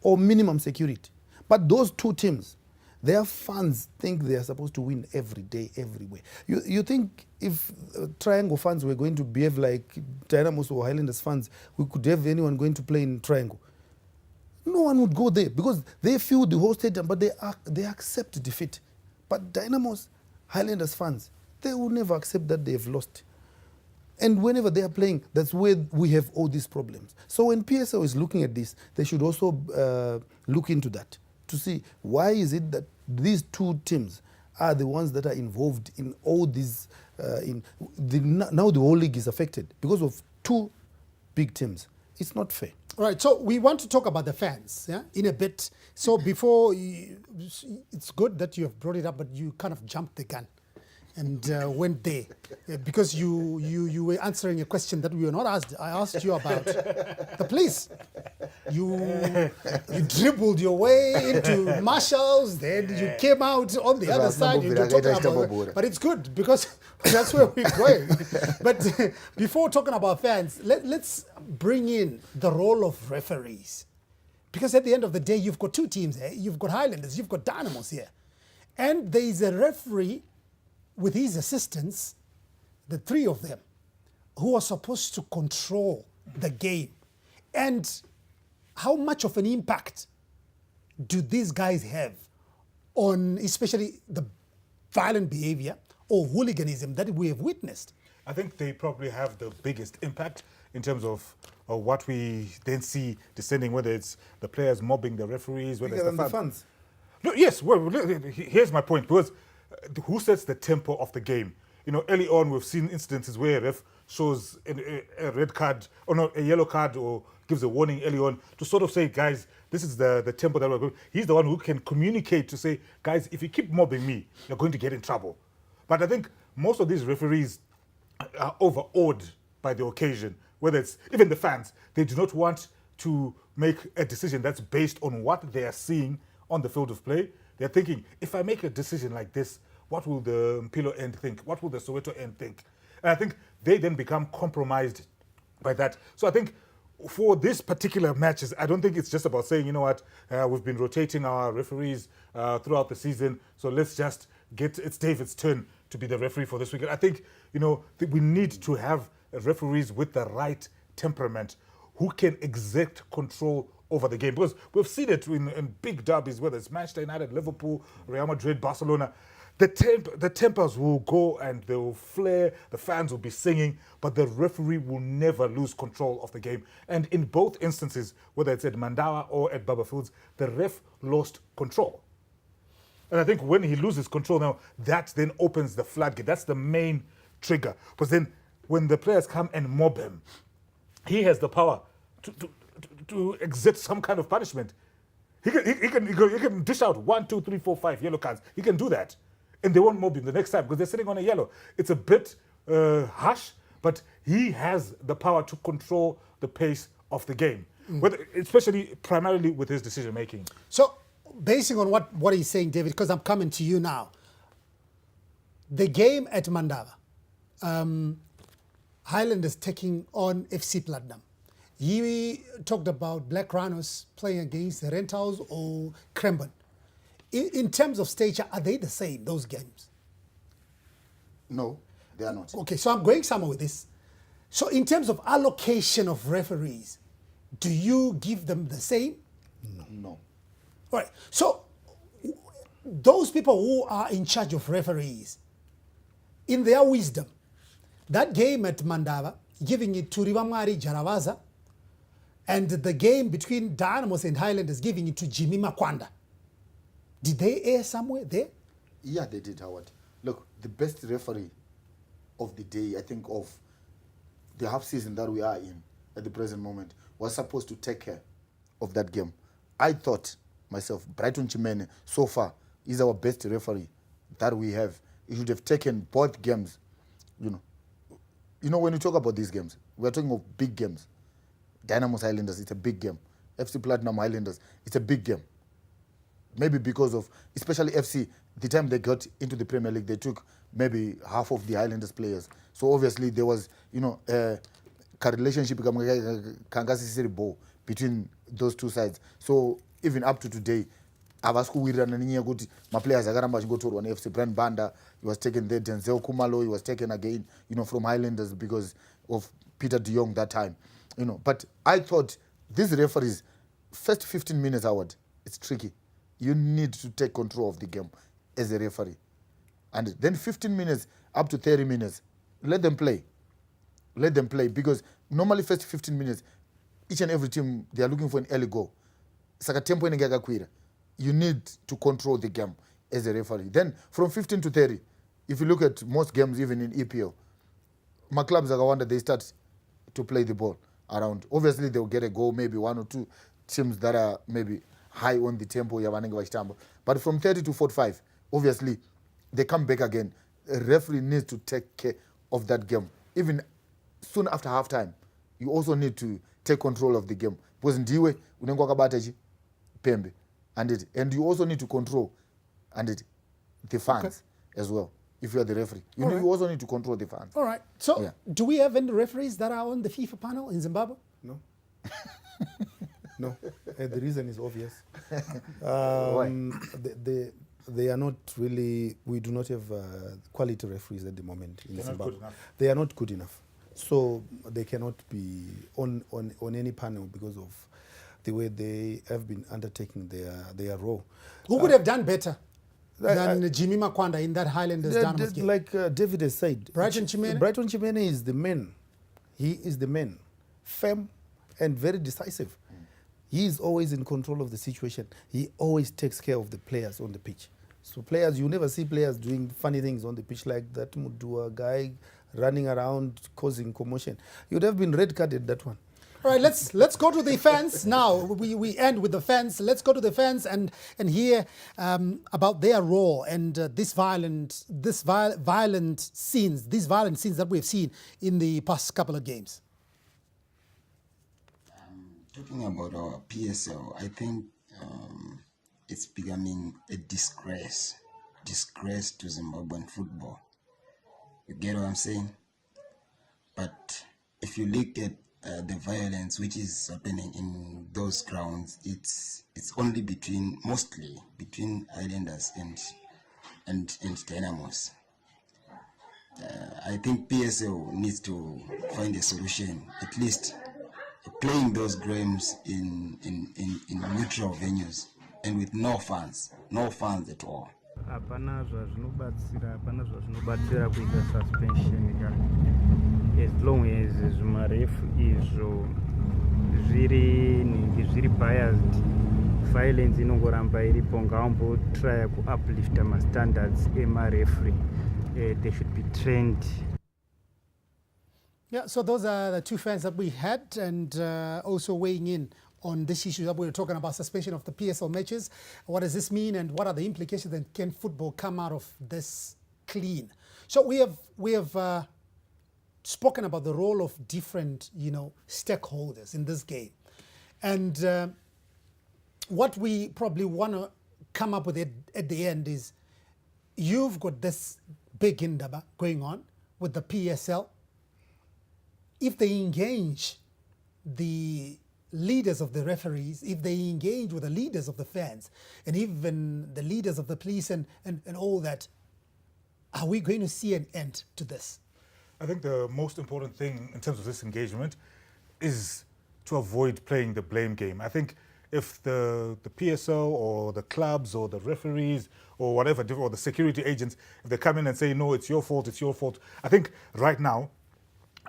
or minimum security. But those 2 teams, their fans think they are supposed to win every day, everywhere. You think if Triangle fans were going to behave like Dynamos or Highlanders fans, we could have anyone going to play in Triangle? No one would go there because they fill the whole stadium, but they accept defeat. But Dynamos, Highlanders fans, they will never accept that they have lost. And whenever they are playing, that's where we have all these problems. So when PSL is looking at this, they should also look into that to see why is it that these 2 teams are the ones that are involved in all these. Now the whole league is affected because of 2 big teams. It's not fair. All right, so we want to talk about the fans, yeah, in a bit. So before, it's good that you have brought it up, but you kind of jumped the gun and went there because you were answering a question that we were not asked. I asked you about the police. You dribbled your way into marshals, then you came out on the other side into talking about. But it's good because that's where we're going. But before talking about fans, let's bring in the role of referees, because at the end of the day, you've got 2 teams here. You've got Highlanders, you've got Dynamos here, and there is a referee with his assistants, the 3 of them, who are supposed to control the game. And how much of an impact do these guys have on especially the violent behavior or hooliganism that we have witnessed? I think they probably have the biggest impact in terms of what we then see descending, whether it's the players mobbing the referees, whether it's the fans. No, yes, well, here's my point, because who sets the tempo of the game? You know, early on we've seen instances where a ref shows a red card, or no, a yellow card, or gives a warning early on to sort of say, guys, this is the tempo that we're going. He's the one who can communicate to say, guys, if you keep mobbing me, you're going to get in trouble. But I think most of these referees are overawed by the occasion, whether it's even the fans. They do not want to make a decision that's based on what they are seeing on the field of play. They're thinking, if I make a decision like this, what will the Mpilo end think? What will the Soweto end think? And I think they then become compromised by that. So I think for these particular matches, I don't think it's just about saying, you know what, we've been rotating our referees throughout the season, so let's just it's David's turn to be the referee for this weekend. I think, you know, we need to have referees with the right temperament who can exert control over the game, because we've seen it in big derbies, whether it's Manchester United, Liverpool, Real Madrid, Barcelona. The tempers will go and they will flare, the fans will be singing, but the referee will never lose control of the game. And in both instances, whether it's at Mandawa or at Baba Fields, the ref lost control. And I think when he loses control now, that then opens the floodgate. That's the main trigger. Because then when the players come and mob him, he has the power to exert some kind of punishment. He can dish out 1, 2, 3, 4, 5 yellow cards. He can do that. and they won't mob him the next time because they're sitting on a yellow. It's a bit harsh, but he has the power to control the pace of the game, especially primarily with his decision making. So, basing on what he's saying, David, because I'm coming to you now, the game at Mandava, Highlanders taking on FC Platinum. He talked about Black Rhinos playing against the Rentals or Cranbourne. In terms of stature, are they the same, those games? No, they are not. Okay, so I'm going somewhere with this. So in terms of allocation of referees, do you give them the same? No. All right. So those people who are in charge of referees, in their wisdom, that game at Mandava, giving it to Rivamari Jaravaza, and the game between Dynamos and Highlanders, giving it to Jimmy Makwanda, did they err somewhere there? Yeah, they did, Howard. Look, the best referee of the day, I think, of the half season that we are in at the present moment, was supposed to take care of that game. I thought myself, Brighton Chimene, so far, is our best referee that we have. He should have taken both games. You know, when you talk about these games, we're talking of big games. Dynamos Highlanders, it's a big game. FC Platinum Highlanders, it's a big game. Maybe because of, especially FC, the time they got into the Premier League, they took maybe half of the Highlanders players. So obviously there was, a relationship between those two sides. So even up to today, my players are going to go to one FC. Brand Banda, he was taken there. Denzel Kumalo, he was taken again, from Highlanders because of Peter de Jong that time. But I thought these referees, first 15 minutes, Howard, it's tricky. You need to take control of the game as a referee. And then 15 minutes up to 30 minutes, let them play. Let them play, because normally first 15 minutes, each and every team, they are looking for an early goal. You need to control the game as a referee. Then from 15 to 30, if you look at most games, even in EPL, my clubs are wonder they start to play the ball around. Obviously, they'll get a goal, maybe one or two teams that are maybe high on the tempo. But from 30 to 45, obviously, they come back again. A referee needs to take care of that game. Even soon after halftime, you also need to take control of the game. Because ndiwe unengwa kabataji pembe, and you also need to control the fans as well. If you are the referee, you also need to control the fans. All right. So, do we have any referees that are on the FIFA panel in Zimbabwe? No. No. The reason is obvious. They are not really. We do not have quality referees at the moment in Zimbabwe. They are not good enough, so they cannot be on any panel because of the way they have been undertaking their role. Who would have done better than Jimmy Makwanda in that Highlanders Dynamos game? Like David has said, Brighton Chimene? Brighton Chimene is the man. He is the man, firm and very decisive. He is always in control of the situation. He always takes care of the players on the pitch. So players, you never see players doing funny things on the pitch like that Mudua guy running around causing commotion. You'd have been red carded, that one. All right, let's go to the fans now. We end with the fans. Let's go to the fans and hear about their role and these violent scenes that we've seen in the past couple of games. Talking about our PSL, I think it's becoming a disgrace to Zimbabwean football. You get what I'm saying? But if you look at the violence which is happening in those grounds, it's only mostly between Highlanders and Dynamos. I think PSL needs to find a solution, at least playing those games in neutral venues and with no fans at all. Hapana zvazvinobatsira kuita suspension ka, as long as zvimarefu izvo zviri biased, violence inongoramba iripo. Ngavambotraya kuuplifta mastandards emareferee. They should be trained. Yeah, so those are the two fans that we had, and also weighing in on this issue that we were talking about, suspension of the PSL matches. What does this mean, and what are the implications, and can football come out of this clean? So we have spoken about the role of different, stakeholders in this game. And what we probably want to come up with at the end is, you've got this big indaba going on with the PSL. If they engage the leaders of the referees, if they engage with the leaders of the fans, and even the leaders of the police and all that, are we going to see an end to this? I think the most important thing in terms of this engagement is to avoid playing the blame game. I think if the PSL or the clubs or the referees or whatever, or the security agents, if they come in and say, no, it's your fault, I think right now,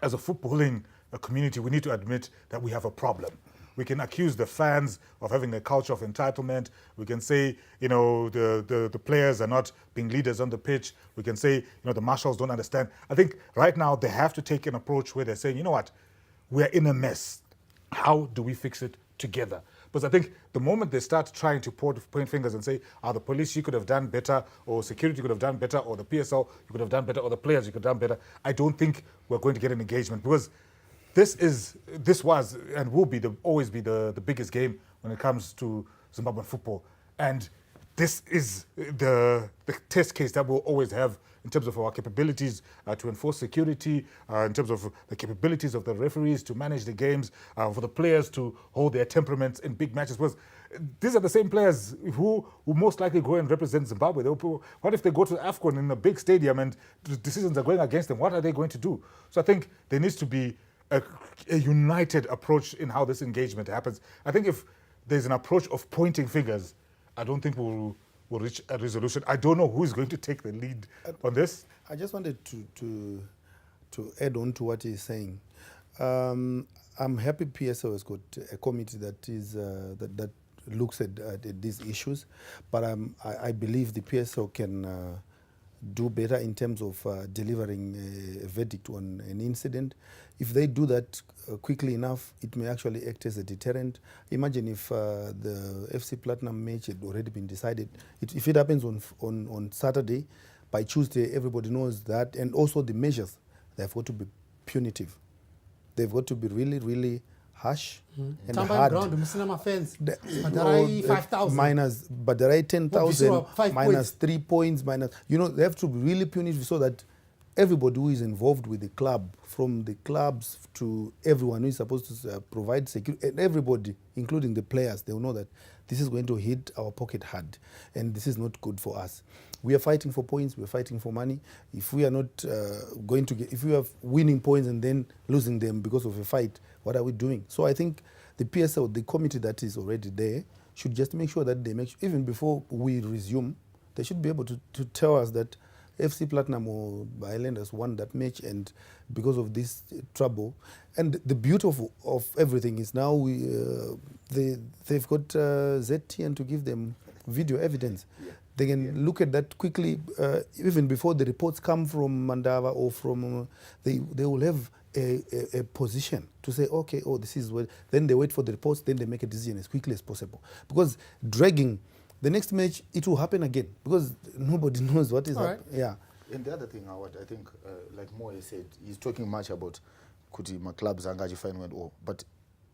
as a footballing community, we need to admit that we have a problem. We can accuse the fans of having a culture of entitlement. We can say, the players are not being leaders on the pitch. We can say, the marshals don't understand. I think right now they have to take an approach where they're saying, you know what, we're in a mess. How do we fix it together? Because I think the moment they start trying to point fingers and say, the police, you could have done better, or security could have done better, or the PSL, you could have done better, or the players, you could have done better, I don't think we're going to get an engagement, because this was and will always be the biggest game when it comes to Zimbabwean football. And this is the test case that we'll always have in terms of our capabilities to enforce security, in terms of the capabilities of the referees to manage the games, for the players to hold their temperaments in big matches. Because these are the same players who most likely go and represent Zimbabwe. What if they go to AFCON in a big stadium and the decisions are going against them? What are they going to do? So I think there needs to be a united approach in how this engagement happens. I think if there's an approach of pointing fingers, I don't think we'll reach a resolution. I don't know who's going to take the lead on this. I just wanted to add on to what he's saying. I'm happy PSL has got a committee that is that looks at these issues, but I believe the PSL can do better in terms of delivering a verdict on an incident. If they do that quickly enough, it may actually act as a deterrent. Imagine if the FC Platinum match had already been decided. If it happens on Saturday, by Tuesday everybody knows that, and also the measures, they've got to be punitive. They've got to be really, really harsh and hard. Fans, minus 10,000, minus 3 points, minus, they have to be really punitive so that everybody who is involved with the club, from the clubs to everyone who is supposed to provide security, and everybody, including the players, they will know that this is going to hit our pocket hard, and this is not good for us. We are fighting for points, we are fighting for money. If we are not if we are winning points and then losing them because of a fight, what are we doing? So I think the PSL, the committee that is already there, should just make sure that they make sure, even before we resume, they should be able to tell us that FC Platinum or Highlanders won that match, and because of this trouble. And the beauty of everything is now they've got ZTN to give them video evidence. Yeah. They can look at that quickly, even before the reports come from Mandava or from, they will have a position to say, okay, this is what, then they wait for the reports, then they make a decision as quickly as possible. Because dragging the next match, it will happen again, because nobody knows what is happening. Right. Yeah. And the other thing, I think, like Moe said, he's talking much about Kutima clubs angaji fine and all, but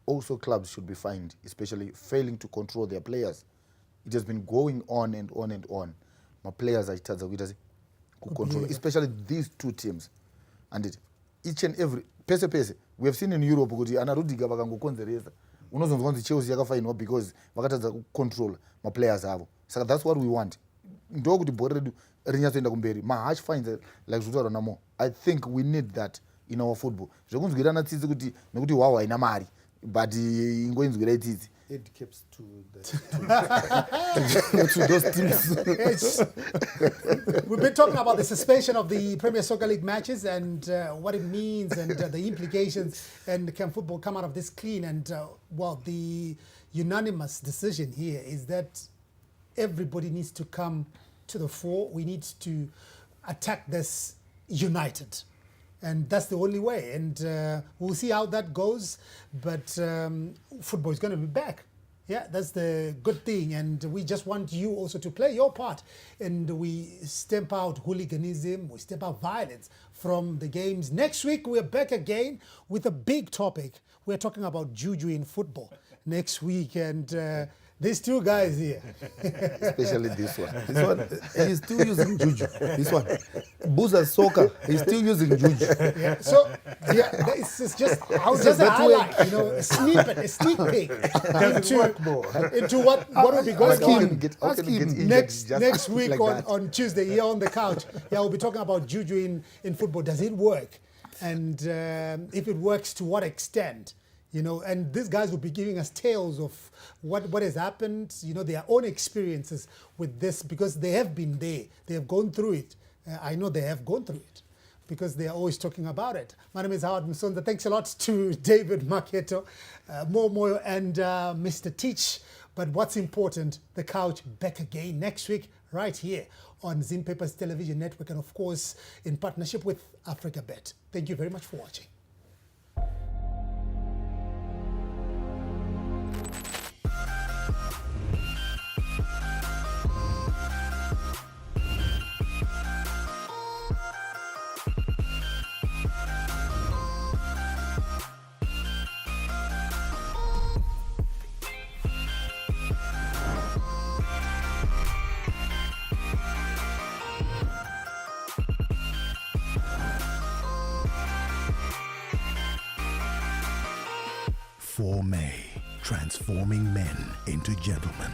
also clubs should be fined, especially failing to control their players. It has been going on and on and on. My players are control, especially these two teams. And each and every pese we have seen in Europe kuti anarudiga vakangokonzeresa. Unozonzwa Chelsea yakafainwa because vakatadza control my players avo. So that's what we want. Ndokuti bhora redu rinyatsoenda kumberi. Ma harsh fines like zvutaura namo. I think we need that in our football. Zvekunzwirana tsitsi kuti nekuti wawa haina mari, but ingoinzwira itsitsi. It keeps to those teams. We've been talking about the suspension of the Premier Soccer League matches and what it means and the implications, and can football come out of this clean? And the unanimous decision here is that everybody needs to come to the fore. We need to attack this united. And that's the only way. And we'll see how that goes. But football is going to be back. Yeah, that's the good thing. And we just want you also to play your part. And we stamp out hooliganism, we stamp out violence from the games. Next week, we're back again with a big topic. We're talking about juju in football next week. And these two guys here. Especially this one. This one, he's still using juju. This one. Boozer Soccer, he's still using juju. Yeah, so it's just a highlight, you know, a snippet, a sneak peek into what will be going on next week like on Tuesday here on the couch. Yeah, we'll be talking about juju in football. Does it work? And if it works, to what extent? You know, and these guys will be giving us tales of what has happened, you know, their own experiences with this, because they have been there. They have gone through it. I know they have gone through it because they are always talking about it. My name is Howard Msonda. Thanks a lot to David Maketo, Momo, and Mr. Teach. But what's important, the couch back again next week, right here on Zim Papers Television Network, and of course, in partnership with Africa Bet. Thank you very much for watching. For May, transforming men into gentlemen.